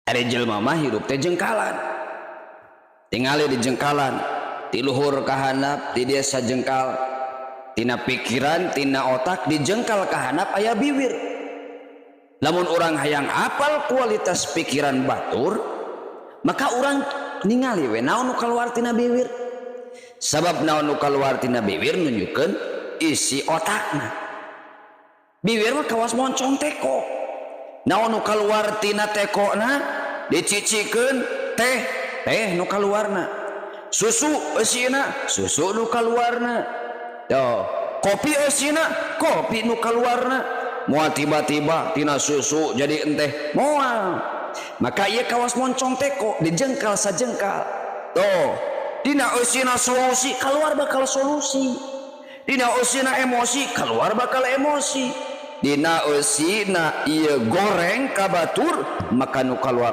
Ari jelema mah hirup teh jengkalan, tingali di jengkalan, ti luhur ka handap ti dia sajengkal, tina pikiran tina otak dijengkal ka handap aya bibir. Lamun orang hayang apal kualitas pikiran batur, maka orang ningali we naon nu kaluar tina bibir. Sabab naon nu kaluar tina bibir nunjukkeun isi otakna. Bibir mah kawas moncong teko. Naon nu kaluar tina tekona dicicikeun teh nu kaluarna. Susu eusina susu nu kaluarna. Tuh, kopi eusina kopi nu kaluarna. Moal tiba-tiba tina susu jadi enteh moal. Maka ieu kawas moncong teko dijengkal sajengkal. Tuh, dina eusina solusi keluar bakal solusi. Dina eusina emosi keluar bakal emosi. Dina eusina ieu goreng ka batur maka nu kaluar